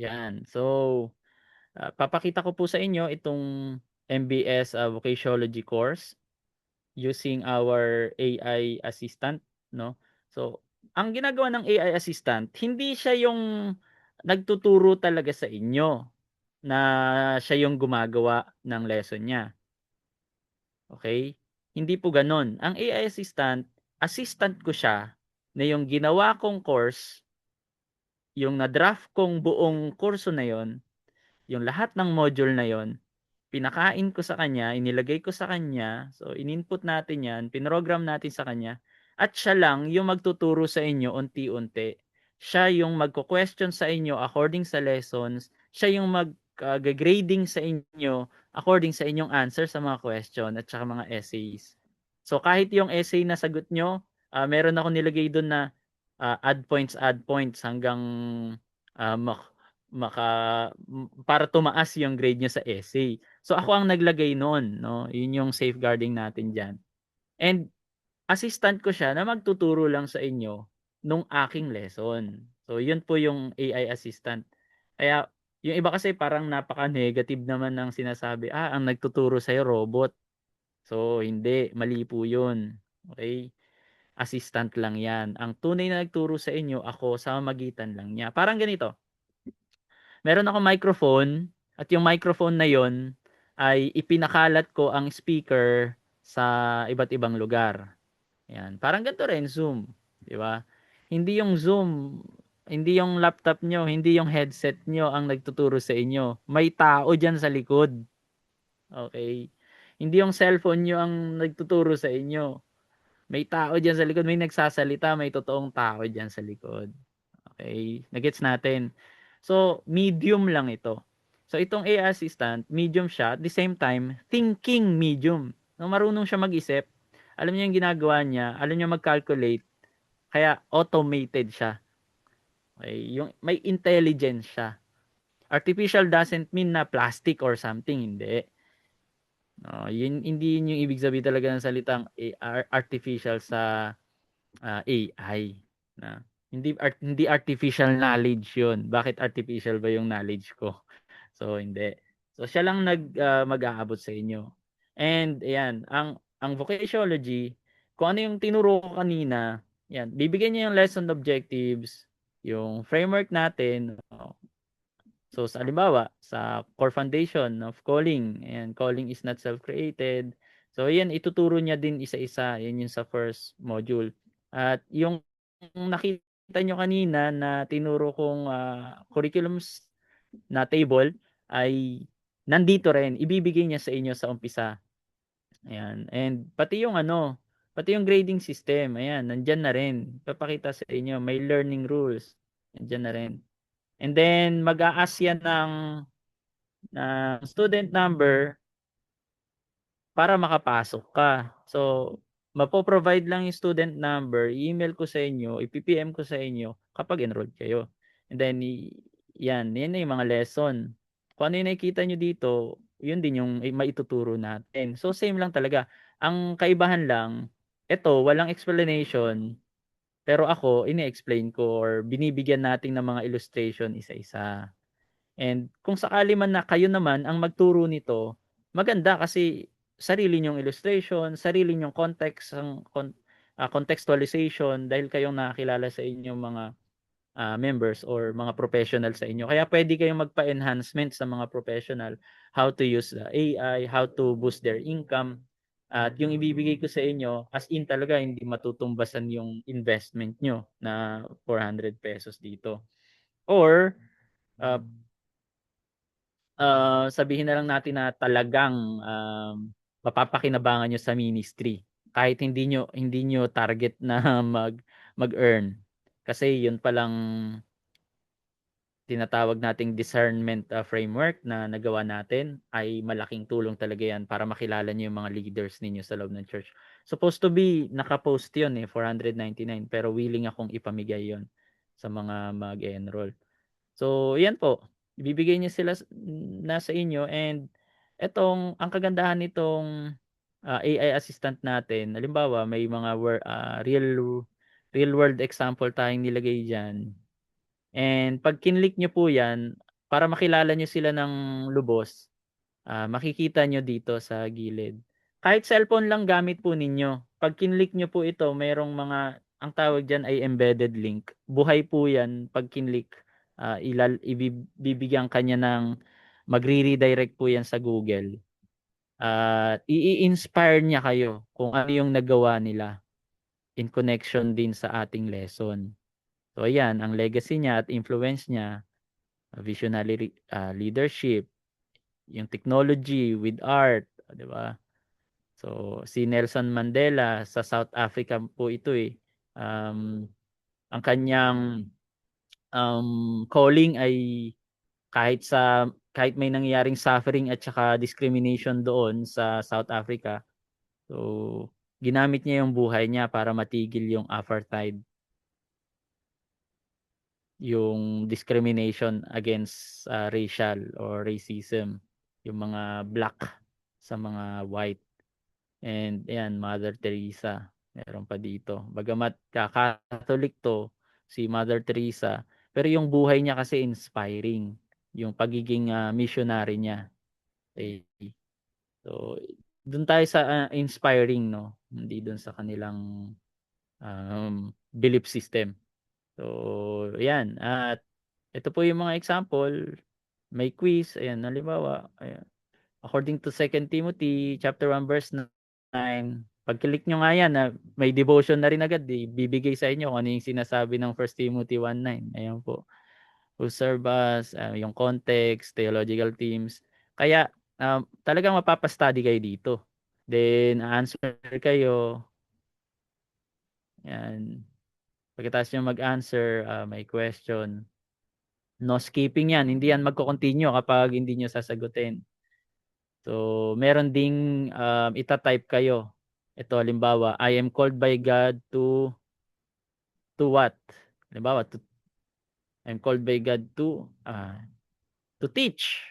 Yan. So, papakita ko po sa inyo itong MBS Vocatiology course using our AI assistant, no? So, ang ginagawa ng AI assistant, hindi siya yung nagtuturo talaga sa inyo na siya yung gumagawa ng lesson niya. Okay? Hindi po gano'n. Ang AI assistant, assistant ko siya na yung ginawa kong course, yung na-draft kong buong kurso na yon, yung lahat ng module na yon, pinakain ko sa kanya, inilagay ko sa kanya, so in-input natin yan, pinrogram natin sa kanya, at siya lang yung magtuturo sa inyo unti-unti. Siya yung magko-question sa inyo according sa lessons, siya yung mag-grading sa inyo according sa inyong answer sa mga question at saka mga essays. So kahit yung essay na sagot nyo, meron ako nilagay doon na add points hanggang uh, maka para tumaas yung grade niya sa essay. So ako ang naglagay noon, no? Yun yung safeguarding natin diyan. And assistant ko siya na magtuturo lang sa inyo nung aking lesson. So yun po yung AI assistant. Kaya yung iba kasi parang napaka-negative naman ng sinasabi, ang nagtuturo sa robot. So hindi, mali po yun. Okay? Assistant lang 'yan. Ang tunay na nagturo sa inyo, ako sa magitan lang niya. Parang ganito, meron akong microphone at yung microphone na yon ay ipinakalat ko ang speaker sa iba't ibang lugar. Yan. Parang ganito rin Zoom, 'di ba? Hindi yung Zoom, hindi yung laptop nyo, hindi yung headset nyo ang nagtuturo sa inyo. May tao diyan sa likod. Okay? Hindi yung cellphone nyo ang nagtuturo sa inyo. May tao diyan sa likod, may nagsasalita, may totoong tao diyan sa likod. Okay, nagets natin. So, medium lang ito. So, itong AI assistant, medium siya, at the same time, thinking medium. Nung marunong siya mag-isip, alam niya yung ginagawa niya, alam niya mag-calculate, kaya automated siya. Okay, yung may intelligence siya. Artificial doesn't mean na plastic or something, hindi. No, yun, hindi yun yung ibig sabihin talaga ng salitang artificial sa AI na hindi artificial knowledge 'yun. Bakit artificial ba yung knowledge ko? So hindi. So siya lang mag-aabot sa inyo. And ayan, ang vocatiology, kung ano yung tinuro ko kanina, yan, bibigyan niya yung lesson objectives, yung framework natin. So sa halimbawa, sa core foundation of calling, and calling is not self-created. So yan, ituturo niya din isa-isa. Yan yung sa first module. At yung nakita nyo kanina na tinuro kong curriculums na table ay nandito rin. Ibibigay niya sa inyo sa umpisa. Ayan. And pati yung grading system, ayan, nandyan na rin. Papakita sa inyo, may learning rules. Nandyan na rin. And then mag-a-ask yan ng student number para makapasok ka. So, mapo-provide lang yung student number, email ko sa inyo, ipi-PM ko sa inyo kapag enrolled kayo. And then yan na yung mga lesson. Kung ano yung nakikita nyo dito, yun din yung maituturo natin. So, same lang talaga. Ang kaibahan lang, ito, walang explanation, pero ako, ini-explain ko or binibigyan natin ng mga illustration isa-isa. And kung sakali man na kayo naman ang magturo nito, maganda kasi sarili niyong illustration, sarili niyong context, contextualization dahil kayong nakakilala sa inyong mga members or mga professional sa inyo. Kaya pwede kayong magpa-enhancement sa mga professional, how to use the AI, how to boost their income. At yung ibibigay ko sa inyo, as in talaga, hindi matutumbasan yung investment nyo na 400 pesos dito. Or, uh, sabihin na lang natin na talagang mapapakinabangan nyo sa ministry kahit hindi nyo target na mag-earn, kasi yun palang tinatawag nating discernment framework na nagawa natin ay malaking tulong talaga yan para makilala niyo yung mga leaders ninyo sa loob ng church. Supposed to be naka-post yun 499, pero willing akong ipamigay yon sa mga mag-enroll. So, yan po. Ibibigay niya sila na sa inyo, and ang kagandahan nitong AI assistant natin, halimbawa may mga real world example tayong nilagay diyan. And pag kinlik niyo po yan, para makilala niyo sila ng lubos, makikita niyo dito sa gilid. Kahit cellphone lang gamit po ninyo, 'pag kinlik niyo po ito merong mga ang tawag diyan ay embedded link. Buhay po 'yan 'pag kinlik, bibigyan ka niya ng magre-redirect po 'yan sa Google at i-inspire niya kayo kung ano yung nagawa nila in connection din sa ating lesson. So ayan, ang legacy niya at influence niya, visionary leadership, yung technology with art, 'di ba? So si Nelson Mandela sa South Africa po ito eh. Ang kanyang calling ay kahit may nangyaring suffering at saka discrimination doon sa South Africa. So ginamit niya yung buhay niya para matigil yung apartheid, yung discrimination against racial or racism, yung mga black sa mga white. And ayan, Mother Teresa, meron pa dito. Bagamat Catholic to, si Mother Teresa, pero yung buhay niya kasi inspiring, yung pagiging missionary niya. Okay. So, doon tayo sa inspiring, no? Hindi doon sa kanilang belief system. So, ayan. At ito po yung mga example. May quiz. Ayan, halimbawa. Ayan. According to 2 Timothy chapter 1 verse 9, pag-click nyo nga yan, may devotion na rin agad. Bibigay sa inyo kung ano yung sinasabi ng 1 Timothy 1:9. Ayan po. Who serve us, yung context, theological themes. Kaya, talagang mapapastudy kayo dito. Then, answer kayo. Yan. Pagkatapos nyo mag-answer, may question. No skipping yan. Hindi yan magko-continue kapag hindi nyo sasagutin. So, meron ding ita-type kayo. Ito halimbawa, I am called by God to what? Halimbawa, I'm called by God to teach.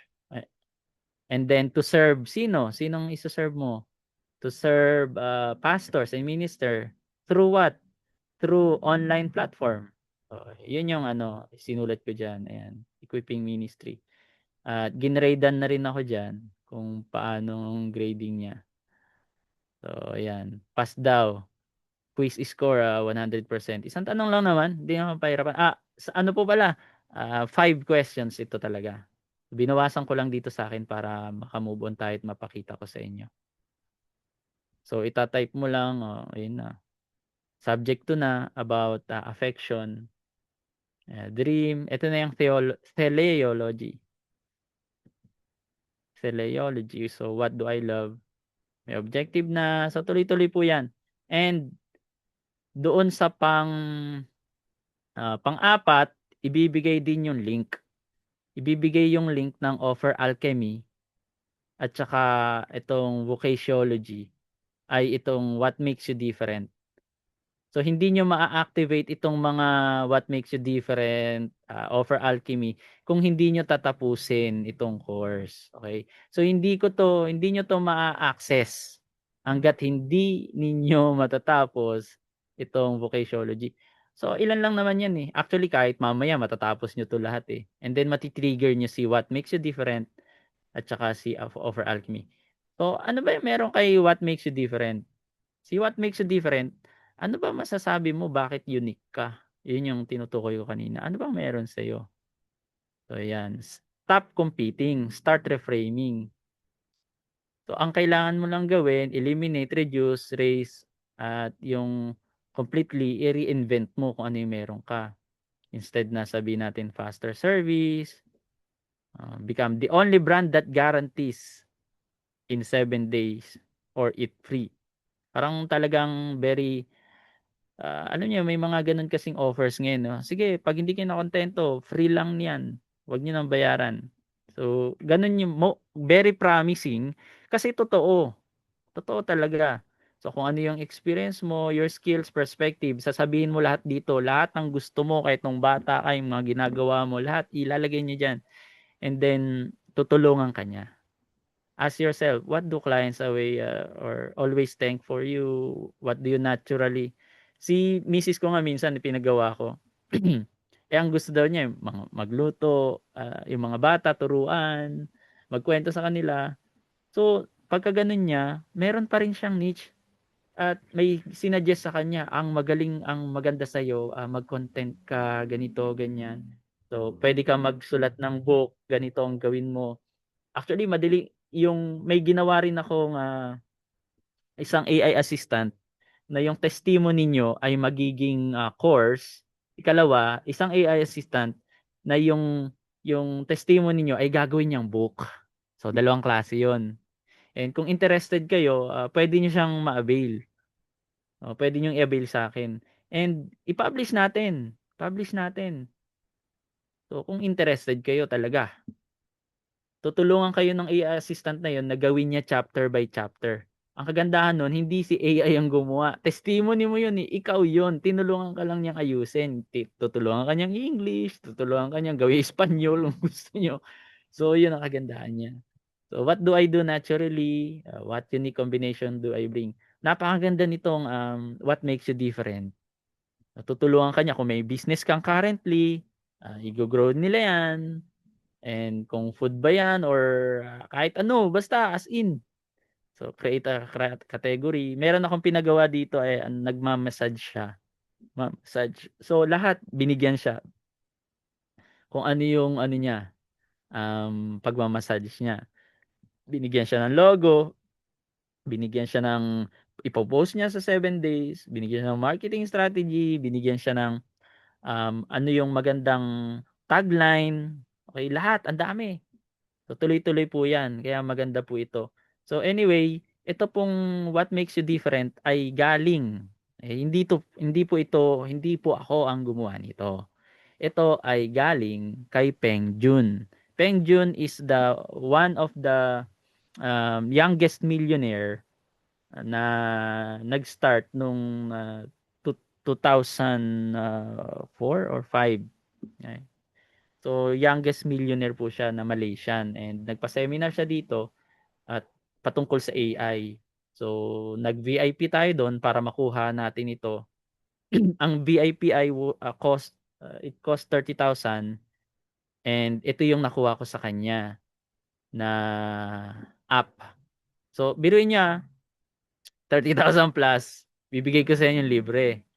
And then to serve sino? Sinong isa-serve mo? To serve pastors and minister through what? Through online platform. So, yun yung sinulat ko diyan. Ayan, equipping ministry. At ginradean na rin ako diyan kung paano ang grading niya. So, ayan. Pass daw. Quiz score 100%. Isang tanong lang naman, hindi naman pahirapan. Ano po pala? 5 questions ito talaga. Binawasan ko lang dito sa akin para maka-move on tayo at mapakita ko sa inyo. So, ita-type mo lang, ayun na. Subject to na about affection, dream. Ito na yung teleology. Teleology. So, what do I love? May objective na. So, tuloy-tuloy po yan. And, doon sa pang-apat, ibibigay din yung link. Ibibigay yung link ng Offer Alchemy at saka itong Vocatiology ay itong What Makes You Different. So hindi nyo ma-activate itong mga What Makes You Different, Offer Alchemy kung hindi nyo tatapusin itong course. Okay? So hindi nyo to ma-access hangga't hindi ninyo matatapos itong Vocatiology. So ilan lang naman yan eh. Actually kahit mamaya matatapos nyo to lahat eh. And then matitrigger nyo si What Makes You Different at saka si Offer Alchemy. So ano ba yung meron kay What Makes You Different? Si What Makes You Different, ano ba masasabi mo bakit unique ka? Yun yung tinutukoy ko kanina. Ano bang meron sa'yo? So yan. Stop competing. Start reframing. So ang kailangan mo lang gawin, eliminate, reduce, raise, at yung completely i-reinvent mo kung ano yung meron ka. Instead na sabihin natin faster service, become the only brand that guarantees in 7 days or eat free. Parang talagang very ano niyo, may mga gano'n kasing offers ngayon, no? Sige, 'pag hindi kayo nakontento, free lang 'yan. Huwag niyo nang bayaran. So, gano'n yung very promising kasi totoo. Totoo talaga. So, kung ano yung experience mo, your skills, perspective, sasabihin mo lahat dito, lahat ng gusto mo kahit nung bata ka, yung mga ginagawa mo, lahat ilalagay niyo diyan. And then tutulungan ka niya. Ask yourself, what do clients or always thank for you? What do you naturally? Si Mrs. ko nga minsan pinagawa ko. ang gusto daw niya yung mga magluto, yung mga bata turuan, magkwento sa kanila. So, pagka gano'n niya, meron pa rin siyang niche at may sinuggest sa kanya, ang maganda sa'yo, mag-content ka, ganito, ganyan. So, puwede kang magsulat ng book, ganito ang gawin mo. Actually, madali yung may ginawa rin akong, isang AI assistant na yung testimony niyo ay magiging, course. Ikalawa, isang AI assistant na yung testimony niyo ay gagawin niyang book. So, dalawang klase 'yun. And kung interested kayo, puwede niyo siyang ma-avail. Puwede niyong i-avail sa'kin and i-publish natin, publish natin. So, kung interested kayo talaga, tutulungan kayo ng AI assistant na 'yun na gawin niya chapter by chapter. Ang kagandahan nun hindi si AI ang gumawa, testimony mo 'yun, eh, ikaw 'yun, tinulungan ka lang niyang ayusin. Tutulungan ka niyang i-English, tutulungan ka niyang gawing Espanyol kung gusto niyo. So 'yun ang kagandahan niya. So what do I do naturally? What unique combination do I bring? Napakaganda nitong, what makes you different. Tutulungan ka niya kung may business kang currently, i-go-grow nila 'yan. And kung food ba 'yan or, kahit ano basta as in. So create a category. Meron akong pinagawa dito, eh, nagma-massage siya, massage. So lahat binigyan siya kung ano yung ano niya, pagma-massage niya. Binigyan siya ng logo, binigyan siya ng ipo-post niya sa 7 days, binigyan siya ng marketing strategy, binigyan siya ng, ano yung magandang tagline, okey lahat ang dami. So, tuloy-tuloy po 'yan kaya maganda po ito. So, anyway, ito pong what makes you different ay galing, hindi po ako ang gumawa nito. Ito ay galing kay Peng Joon. Peng Joon is the one of the, youngest millionaire na nag-start nung, two 2004 or 5. So, youngest millionaire po siya na Malaysian and nagpa-seminar siya dito at patungkol sa AI. So, nag-VIP tayo do'n para makuha natin ito. Ang VIP ay it cost 30,000 and ito yung nakuha ko sa kanya na app. So, biruin niya 30,000 plus, bibigay ko sa inyo libre.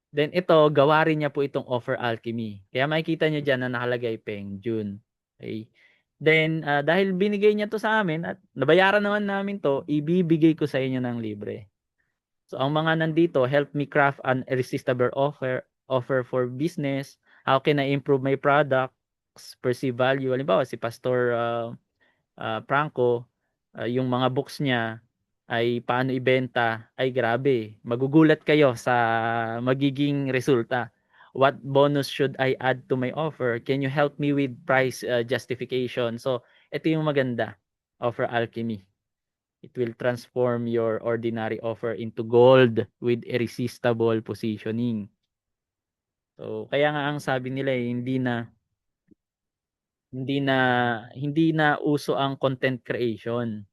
Then ito, gawa rin niya po itong Offer Alchemy. Kaya makikita niyo diyan na nakalagay Peng Joon. Okay. Then, dahil binigay niya 'to sa amin at nabayaran naman namin 'to, ibibigay ko sa inyo ng libre. So ang mga nandito, help me craft an irresistible offer for business. How can I improve my products, perceive value? Halimbawa si Pastor, Franco, yung mga books niya ay paano ibenta, ay grabe, magugulat kayo sa magiging resulta. What bonus should I add to my offer? Can you help me with price, justification? So, ito yung maganda, Offer Alchemy. It will transform your ordinary offer into gold with irresistible positioning. So, kaya nga ang sabi nila, eh, hindi na hindi na uso ang content creation.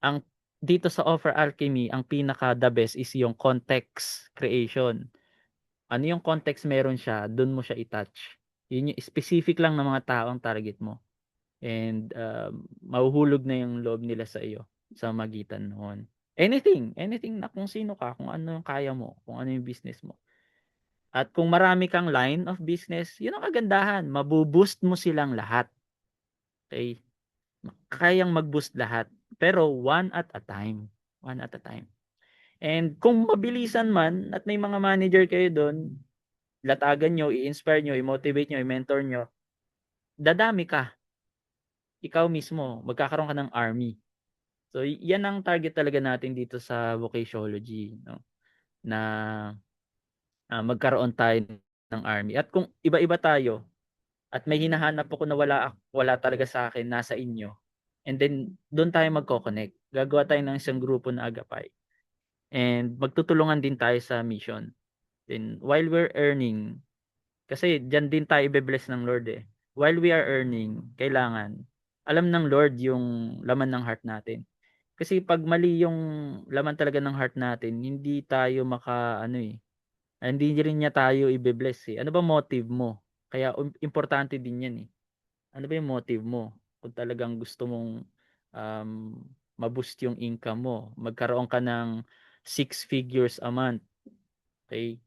Ang dito sa Offer Alchemy, ang pinaka the best is yung context creation. Ano yung context meron siya, dun mo siya i-touch. Yun yung specific lang ng mga tao ang target mo. And, mahuhulog na yung loob nila sa iyo sa magitan noon. Anything na kung sino ka, kung ano yung kaya mo, kung ano yung business mo. At kung marami kang line of business, yun ang kagandahan, mabu-boost mo silang lahat. Okay? Kayang mag-boost lahat, pero one at a time, one at a time. And kung mabilisan man at may mga manager kayo dun, latagan niyo, i-inspire niyo, i-motivate niyo, i-mentor niyo, dadami ka. Ikaw mismo, magkakaroon ka ng army. So, yan ang target talaga natin dito sa Vocatiology, no? Na, magkaroon tayo ng army. At kung iba-iba tayo at may hinahanap ako na wala talaga sa akin, nasa inyo. And then doon tayo magko-connect. Gagawa tayo ng isang grupo na Agapay. And magtutulungan din tayo sa mission. Then while we're earning, kasi diyan din tayo ibe-bless ng Lord, eh. While we are earning, kailangan alam ng Lord yung laman ng heart natin. Kasi pag mali yung laman talaga ng heart natin, hindi tayo hindi rin niya tayo ibe-bless, eh. Ano ba motive mo? Kaya importante din 'yan, eh. Ano ba yung motive mo? Kung talagang gusto mong, um, ma-boost yung income mo, magkaroon ka ng 6 figures a month, okey?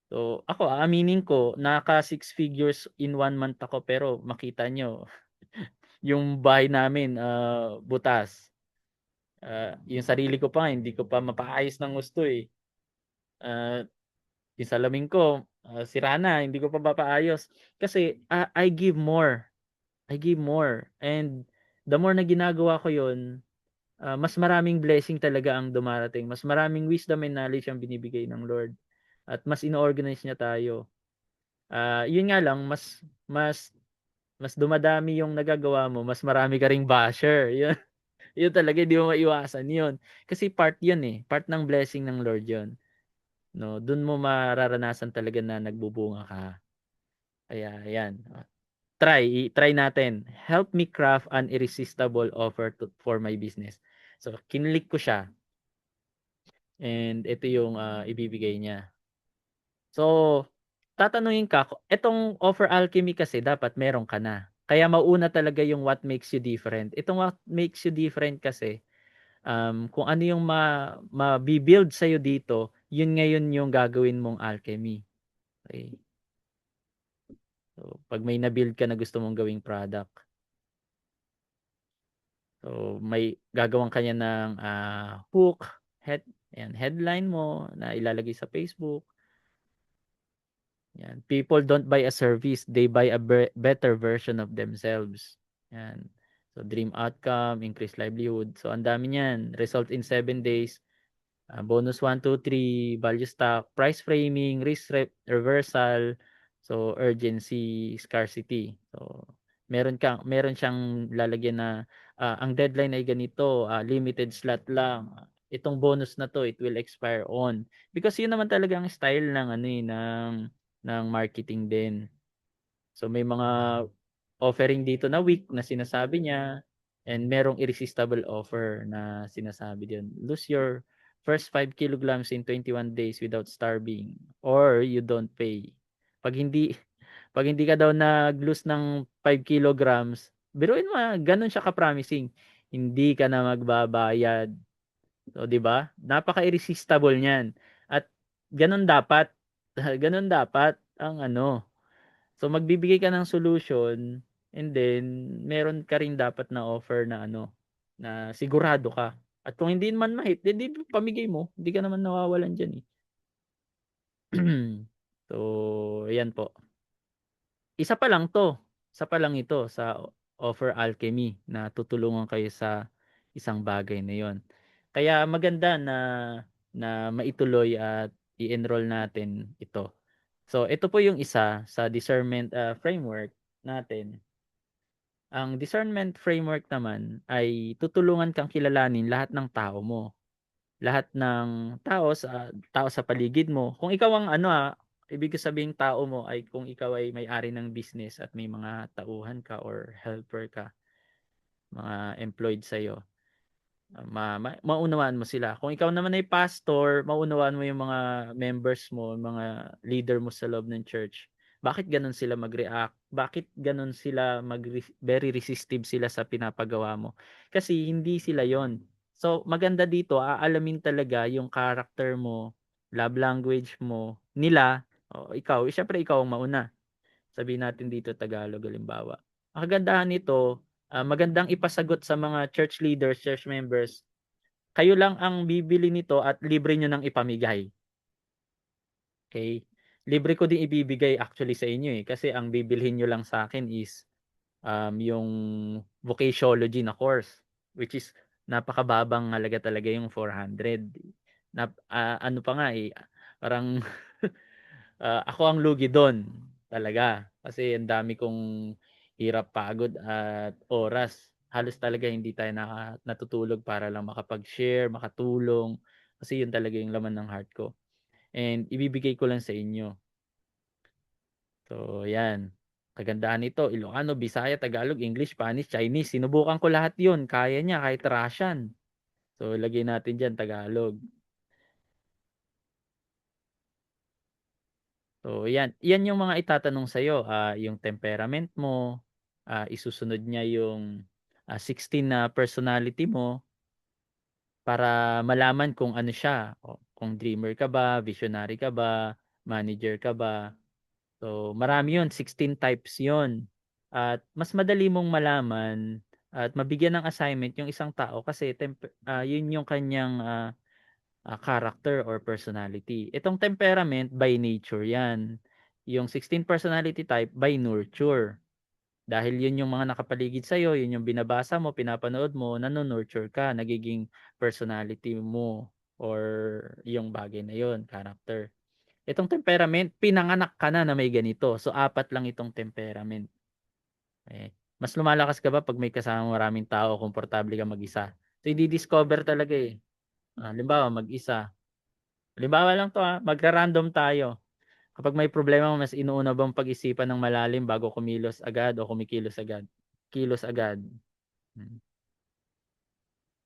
So, ako aaminin ko naka 6 figures in 1 month ako pero makita niyo yung bahay namin, butas. Yung sarili ko pa nga hindi ko pa mapaayos ng gusto, eh. Ah, yung salamin ko, sira na hindi ko pa mapaayos. Kasi, I give more. I give more and the more na ginagawa ko yun, mas maraming blessing talaga ang dumarating. Mas maraming wisdom and knowledge ang binibigay ng Lord at mas ino-organize niya tayo. Yun nga lang mas mas mas dumadami yung nagagawa mo, mas marami ka ring basher. Yun yun talaga hindi mo maiwasan yun. Kasi part yun, eh, part ng blessing ng Lord yun, 'no? Dun mo mararanasan talaga na nagbubunga ka. Kaya ayan, try natin. Help me craft an irresistible offer for my business. So, kinlik ko siya and ito yung, ibibigay niya. So, tatanungin ka, etong offer alchemy kasi dapat meron ka na. Kaya mauna talaga yung what makes you different. Itong what makes you different kasi, kung ano yung mabi-build sa'yo dito, yun ngayon yung gagawin mong alchemy. Okay. So, 'pag may na-build ka na gusto mong gawing product, so may gagawan ka niya ng, hook, ayan, headline mo na ilalagay sa Facebook, 'yan. People don't buy a service, they buy a better version of themselves, 'yan. So, dream outcome, increased livelihood. So, ang dami niyan. Result in 7 days. Bonus 1, 2, 3, value stock, price framing, risk reversal, so urgency, scarcity. So meron siyang lalagyan na ang deadline ay ganito, limited slot lang. Itong bonus na to it will expire on. Because yun naman talaga ang style ng ano eh, ng marketing din. So may mga offering dito na week na sinasabi niya and merong irresistible offer na sinasabi din. Lose your first 5 kilograms in 21 days without starving or you don't pay. Pag hindi pag hindi ka daw nag-lose ng 5 kilograms, biruin mo ganun siya ka-promising. Hindi ka na magbabayad. So, 'di ba? Napaka-irresistible niyan. At ganun dapat ganun dapat ang ano. So magbibigay ka ng solution and then meron ka rin dapat na offer na ano, na sigurado ka. At kung hindi man ma-hit, eh, di pamigay mo, hindi ka naman nawawalan diyan, eh. So, ayan po. Isa pa lang 'to, isa pa lang ito sa offer alchemy na tutulungan kayo sa isang bagay na 'yon. Kaya maganda na na maituloy at i-enroll natin ito. So, ito po yung isa sa discernment, framework natin. Ang discernment framework naman ay tutulungan kang kilalanin lahat ng tao mo. Lahat ng tao sa paligid mo. Kung ikaw ang ano, ibig ko sabihing tao mo ay kung ikaw ay may-ari ng business at may mga tauhan ka or helper ka, mga employed sa'yo. Maunawaan mo sila. Kung ikaw naman ay pastor, maunawaan mo yung mga members mo, mga leader mo sa loob ng church. Bakit ganun sila mag-react? Bakit ganun sila very resistive sila sa pinapagawa mo? Kasi hindi sila yon. So, maganda dito, aalamin talaga yung character mo, love language mo, nila, o ikaw, syempre ikaw ang mauna. Sabihin natin dito Tagalog halimbawa. Ang kagandahan nito, magandang ipasagot sa mga church leaders, church members. Kayo lang ang bibili nito at libre niyo ng ipamigay. Okay? Libre ko din ibibigay actually sa inyo, eh, kasi ang bibilhin niyo lang sa akin is, yung Vocatiology na course, which is napakababang halaga talaga yung 400. Ano pa nga, eh, parang ako ang lugi dun talaga. Kasi ang dami kong hirap, pagod at oras. Halos talaga hindi tayo natutulog para lang makapag-share, makatulong. Kasi yun talaga yung laman ng heart ko. And ibibigay ko lang sa inyo. So, yan. Kagandahan nito, Ilocano, Bisaya, Tagalog, English, Spanish, Chinese. Sinubukan ko lahat yun. Kaya niya kahit Russian. So, lagay natin dyan Tagalog. So yan yung mga itatanong sa'yo, yung temperament mo, isusunod niya yung, 16 na personality mo para malaman kung ano siya, o kung dreamer ka ba, visionary ka ba, manager ka ba. So marami yun, 16 types yun. At mas madali mong malaman at mabigyan ng assignment yung isang tao kasi yun yung kanyang, character or personality. Itong temperament by nature yan. Yung 16 personality type by nurture. Dahil yun yung mga nakapaligid sa'yo, yun yung binabasa mo, pinapanood mo, nano-nurture ka, nagiging personality mo or yung bagay na yun, character. Itong temperament, pinanganak ka na may ganito. So, apat lang itong temperament. Mas lumalakas ka ba pag may kasama maraming tao, komportable ka mag-isa? So, i-discover talaga eh. Halimbawa, mag-isa. Halimbawa lang to magra-random tayo. Kapag may problema, mas inuuna bang pag-isipan ng malalim bago kumilos agad o kumikilos agad? Kilos agad. Hmm.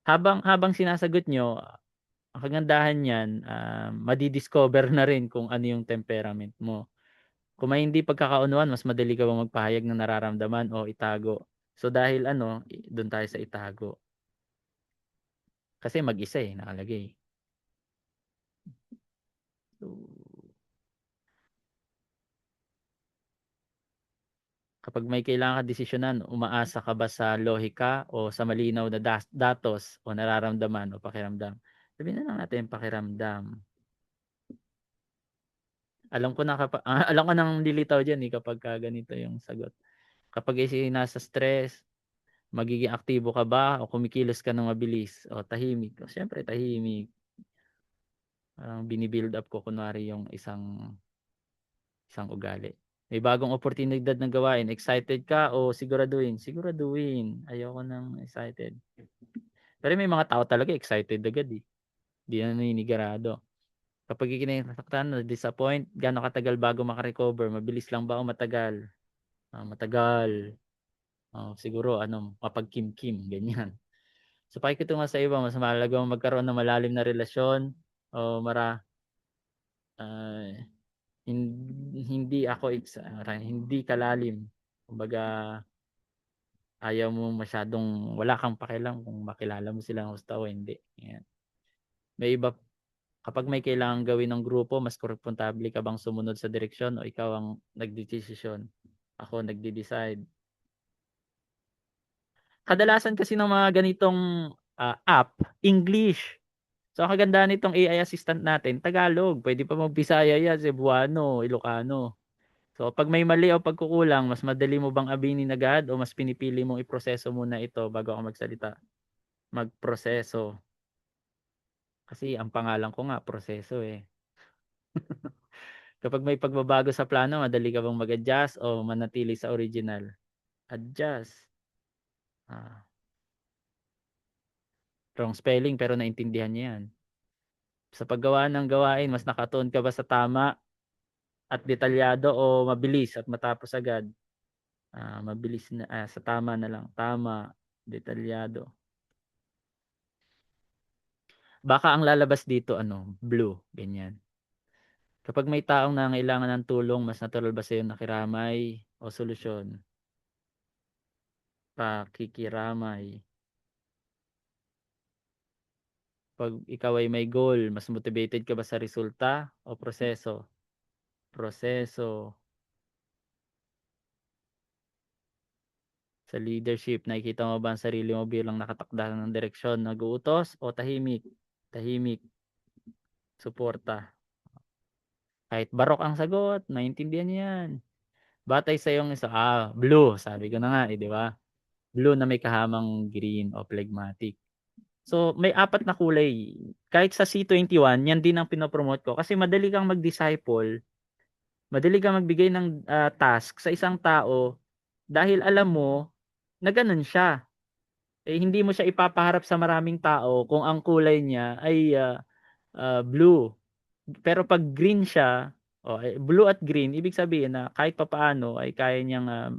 Habang sinasagot nyo, ang kagandahan niyan, madi-discover na rin kung ano yung temperament mo. Kung may hindi pagkakaunawaan, mas madali ka bang magpahayag ng nararamdaman o itago? So dahil doon tayo sa itago. Kasi mag-isa nakalagay. So, kapag may kailangan ka desisyonan, umaasa ka ba sa lohika o sa malinaw na datos o nararamdaman o pakiramdam? Sabihin na lang natin pakiramdam. Alam ko na alam ko nang lilitaw diyan kapag ganito yung sagot. Kapag nasa stress, magiging aktibo ka ba o kumikilos ka ng mabilis o tahimik? O siyempre tahimik. Parang bini-build up ko kunwari yung isang ugali. May bagong oportunidad na gawain, excited ka o siguraduhin? Siguraduhin. Ayoko ng excited. Pero may mga tao talaga excited agad eh. Di na naninigarado. Kapag ikinasaktan, na-disappoint, gaano katagal bago makarecover? Mabilis lang ba o matagal? Matagal. Siguro mapagkimkim, ganyan. So pakikitungo sa iba, mas mahalaga magkaroon ng malalim na relasyon o ah, hindi hindi kalalim. Kumbaga, ayaw mo masyadong wala kang pakialam kung makilala mo silang gusto o hindi. Yan. May iba kapag may kailangang gawin ng grupo, mas komportable ka bang sumunod sa direksyon o ikaw ang nagdedesisyon? Ako nagde-decide. Kadalasan kasi ng mga ganitong app, English. So ang kagandahan nitong AI assistant natin, Tagalog. Pwede pa mag-Bisaya yan, Cebuano, Ilocano. So pag may mali o pagkukulang, mas madali mo bang aminin agad o mas pinipili mong iproseso muna ito bago ako magsalita? Magproseso. Kasi ang pangalan ko nga, proseso eh. Kapag may pagbabago sa plano, madali ka bang mag-adjust o manatili sa original? Adjust. Ah, wrong spelling pero naintindihan niya yan. Sa paggawa ng gawain, mas nakatuon ka ba sa tama at detalyado o mabilis at matapos agad? Mabilis na, sa tama na lang. Tama, detalyado. Baka ang lalabas dito blue, ganyan. Kapag may taong nangailangan ng tulong, mas natural ba sa'yo nakiramay o solusyon? Pakikiramay. Pag ikaw ay may goal, mas motivated ka ba sa resulta o proseso? Proseso. Sa leadership, nakikita mo ba ang sarili mo bilang nakatakda ng direksyon, nag-uutos o tahimik? Tahimik, suporta. Kahit barok ang sagot, maintindihan niya yan. Batay sa iyong blue, sabi ko na nga di ba? Blue na may kahamang green o phlegmatic. So, may apat na kulay. Kahit sa C21, yan din ang pinopromote ko. Kasi madali kang mag-disciple, madali kang magbigay ng task sa isang tao dahil alam mo na ganun siya. Hindi mo siya ipapaharap sa maraming tao kung ang kulay niya ay blue. Pero pag green siya, blue at green, ibig sabihin na kahit papaano ay kaya niyang,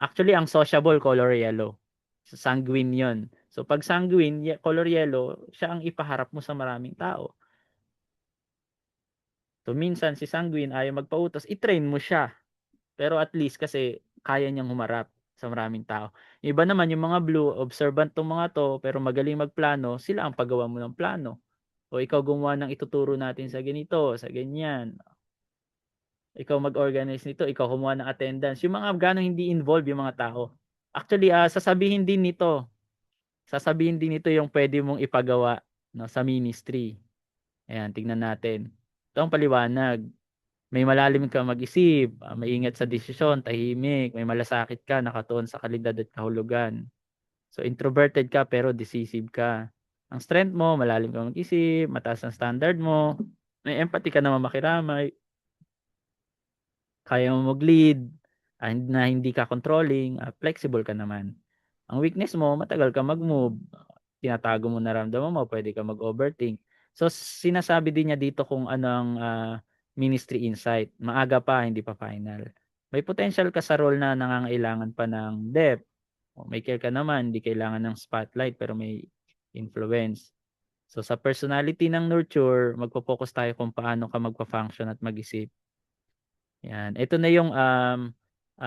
actually ang sociable color yellow. So, sanguine yon. So pag sanguine, color yellow, siya ang ipaharap mo sa maraming tao. So minsan si sanguine ayaw magpautos, i-train mo siya. Pero at least kasi kaya niyang humarap sa maraming tao. Yung iba naman yung mga blue, observant 'tong mga 'to, pero magaling magplano, sila ang paggawa mo ng plano. O ikaw gumawa ng ituturo natin sa ganito, sa ganyan. Ikaw mag-organize nito, ikaw kumuha ng attendance. Yung mga gaano hindi involved yung mga tao. Actually, sasabihin din nito yung pwede mong ipagawa, no, sa ministry. Ayan, tignan natin. Ito ang paliwanag. May malalim kang mag-isip, maingat sa desisyon, tahimik, may malasakit ka, nakatuon sa kalidad at kahulugan. So introverted ka pero decisive ka. Ang strength mo, malalim kang mag-isip, mataas ang standard mo, may empathy ka naman makiramay, kaya mo mag-lead, na hindi ka controlling, flexible ka naman. Ang weakness mo, matagal ka mag-move, tinatago mo nararamdaman mo, pwede ka mag-overthink. So sinasabi din niya dito kung ano ang ministry insight. Maaga pa, hindi pa final. May potential ka sa role na nangangailangan pa ng depth. May care ka naman, hindi kailangan ng spotlight pero may influence. So sa personality ng nurture, magpo-focus tayo kung paano ka magpa-function at mag-isip. Yan. Ito na yung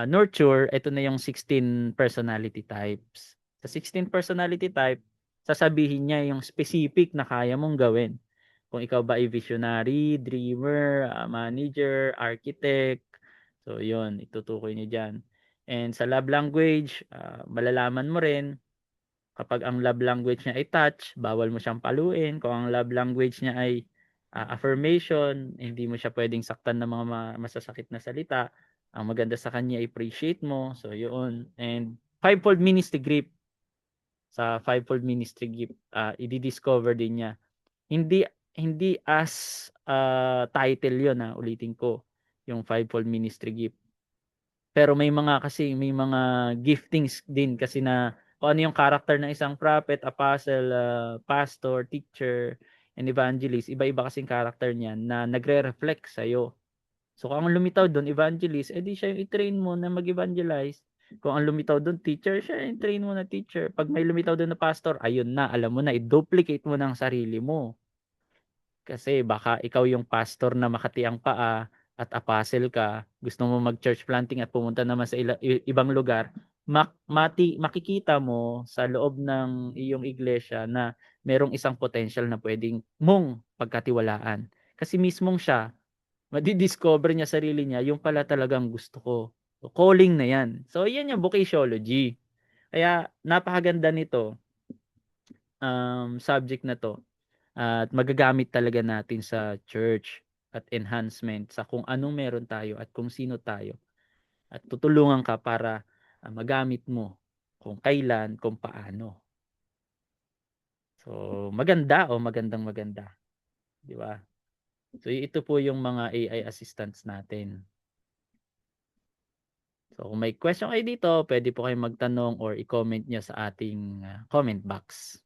nurture, ito na yung 16 personality types. Sa 16 personality type, sasabihin niya yung specific na kaya mong gawin. Kung ikaw ba ay visionary, dreamer, manager, architect. So yun, itutukoy niya diyan. And sa love language, malalaman mo rin kapag ang love language niya ay touch, bawal mo siyang paluin. Kung ang love language niya ay affirmation, hindi mo siya pwedeng saktan ng mga masasakit na salita. Ang maganda sa kanya, appreciate mo. So, yun. And fivefold ministry gift. Sa fivefold ministry gift, i-discover din niya. Hindi hindi as title yun, ulitin ko. Yung fivefold ministry gift. Pero may mga giftings din kasi na kung ano yung character ng isang prophet, apostle, pastor, teacher, and evangelist, iba-iba kasing character niyan na nagre-reflect sa iyo. So kung ang lumitaw doon evangelist, edi siya yung i-train mo na mag-evangelize. Kung ang lumitaw doon teacher, siya yung i-train mo na teacher. Pag may lumitaw doon na pastor, ayun na, alam mo na, i-duplicate mo ng sarili mo. Kasi baka ikaw yung pastor na makati ang paa at apostle ka, gusto mo mag-church planting at pumunta naman sa ibang lugar, makikita mo sa loob ng iyong iglesia na merong isang potential na pwedeng mong pagkatiwalaan. Kasi mismong siya, madi-discover niya sarili niya, yung pala talagang gusto ko. So, calling na yan. So, yan yung vocatiology. Kaya, napakaganda nito, subject na to. At magagamit talaga natin sa church at enhancement sa kung anong meron tayo at kung sino tayo. At tutulungan ka para magamit mo kung kailan, kung paano. So, magandang maganda. Di ba? So, ito po yung mga AI assistants natin. So, kung may question kayo dito, pwede po kayong magtanong or i-comment nyo sa ating comment box.